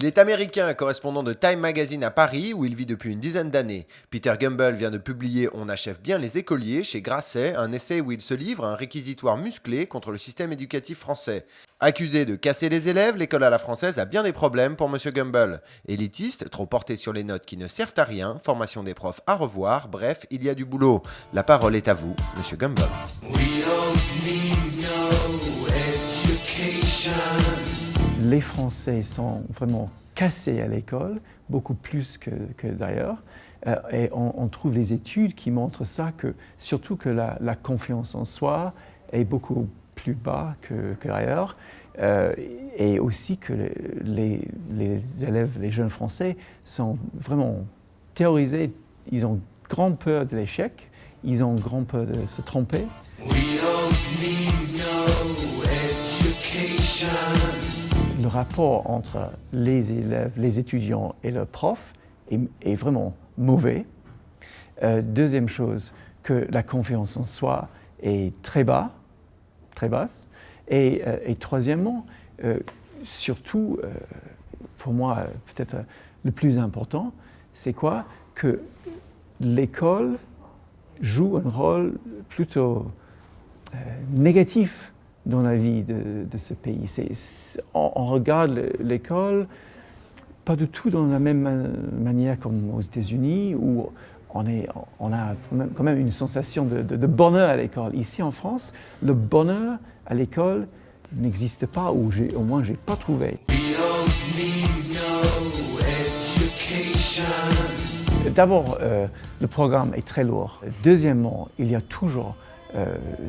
Il est américain, correspondant de Time Magazine à Paris, où il vit depuis une dizaine d'années. Peter Gumbel vient de publier On achève bien les écoliers chez Grasset, un essai où il se livre à un réquisitoire musclé contre le système éducatif français. Accusé de casser les élèves, l'école à la française a bien des problèmes pour M. Gumbel. Élitiste, trop porté sur les notes qui ne servent à rien, formation des profs à revoir, bref, il y a du boulot. La parole est à vous, M. Gumbel. Les Français sont vraiment cassés à l'école, beaucoup plus que d'ailleurs. Et on trouve des études qui montrent ça, surtout que la confiance en soi est beaucoup plus bas qu'ailleurs. Et aussi que les élèves, les jeunes Français sont vraiment terrorisés. Ils ont grande peur de l'échec, ils ont grande peur de se tromper. Le rapport entre les élèves, les étudiants et leurs profs est vraiment mauvais. Deuxième chose, que la confiance en soi est très basse. Et troisièmement, surtout, pour moi, peut-être le plus important, c'est quoi? Que l'école joue un rôle plutôt négatif dans la vie de ce pays. On regarde l'école pas du tout dans la même manière comme aux États-Unis, où on a quand même une sensation de bonheur à l'école. Ici en France, le bonheur à l'école n'existe pas, ou au moins je n'ai pas trouvé. D'abord, le programme est très lourd. Deuxièmement, il y a toujours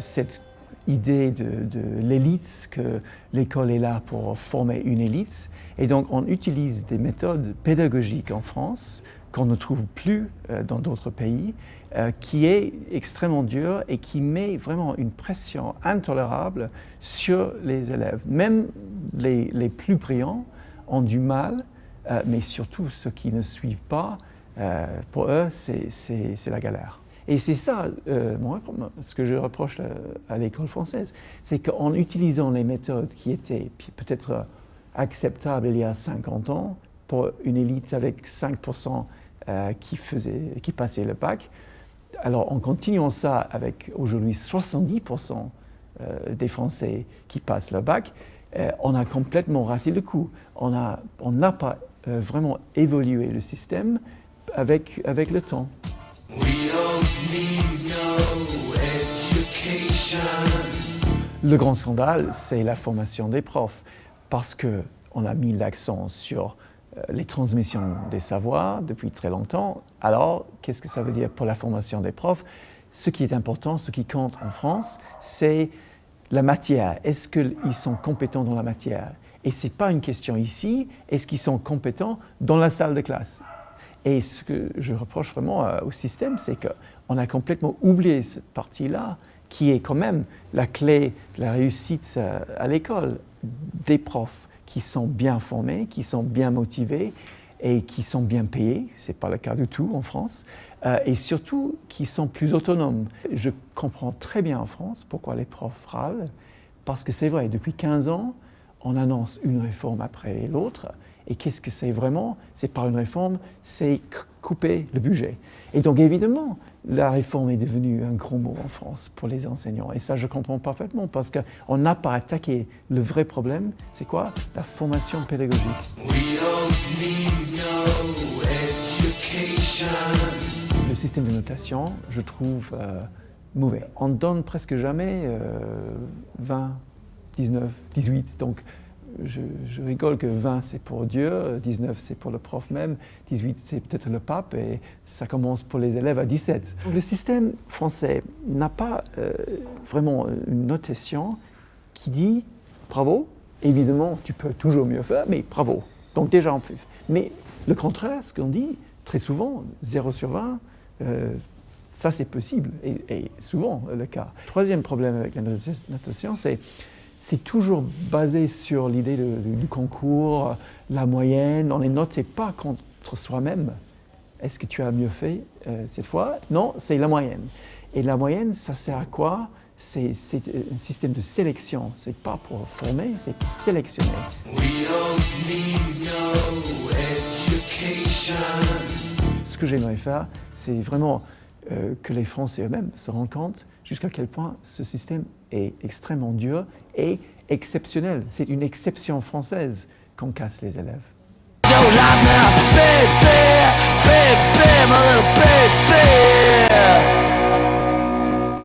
cette idée de l'élite, que l'école est là pour former une élite. Et donc, on utilise des méthodes pédagogiques en France qu'on ne trouve plus dans d'autres pays, qui est extrêmement dure et qui met vraiment une pression intolérable sur les élèves. Même les plus brillants ont du mal, mais surtout ceux qui ne suivent pas, pour eux, c'est la galère. Et c'est ça, ce que je reproche à l'école française, c'est qu'en utilisant les méthodes qui étaient peut-être acceptables il y a 50 ans, pour une élite avec 5% qui passaient le bac, alors en continuant ça avec aujourd'hui 70% des Français qui passent le bac, on a complètement raté le coup. On n'a pas vraiment évolué le système avec le temps. Le grand scandale, c'est la formation des profs, parce qu'on a mis l'accent sur les transmissions des savoirs depuis très longtemps. Alors, qu'est-ce que ça veut dire pour la formation des profs? Ce qui est important, ce qui compte en France, c'est la matière. Est-ce qu'ils sont compétents dans la matière? Et ce n'est pas une question ici, est-ce qu'ils sont compétents dans la salle de classe? Et ce que je reproche vraiment au système, c'est qu'on a complètement oublié cette partie-là, qui est quand même la clé de la réussite à l'école. Des profs qui sont bien formés, qui sont bien motivés et qui sont bien payés, ce n'est pas le cas du tout en France, et surtout qui sont plus autonomes. Je comprends très bien en France pourquoi les profs râlent, parce que c'est vrai, depuis 15 ans, on annonce une réforme après l'autre. Et qu'est-ce que c'est vraiment? C'est pas une réforme, c'est couper le budget. Et donc évidemment, la réforme est devenue un gros mot en France pour les enseignants. Et ça, je comprends parfaitement, parce qu'on n'a pas attaqué le vrai problème. C'est quoi? La formation pédagogique. Le système de notation, je trouve mauvais. On donne presque jamais 20, 19, 18. Donc, je rigole que 20 c'est pour Dieu, 19 c'est pour le prof même, 18 c'est peut-être le pape, et ça commence pour les élèves à 17. Le système français n'a pas vraiment une notation qui dit bravo, évidemment tu peux toujours mieux faire, mais bravo. Donc déjà on fait. Mais le contraire, ce qu'on dit très souvent, 0 sur 20, ça c'est possible, et souvent le cas. Troisième problème avec la notation, c'est toujours basé sur l'idée du concours, la moyenne. On est noté pas contre soi-même. Est-ce que tu as mieux fait cette fois? Non, c'est la moyenne. Et la moyenne, ça sert à quoi? c'est un système de sélection. Ce n'est pas pour former, c'est pour sélectionner. Ce que j'aimerais faire, c'est vraiment que les Français eux-mêmes se rendent compte jusqu'à quel point ce système est extrêmement dur et exceptionnel. C'est une exception française qu'on casse les élèves.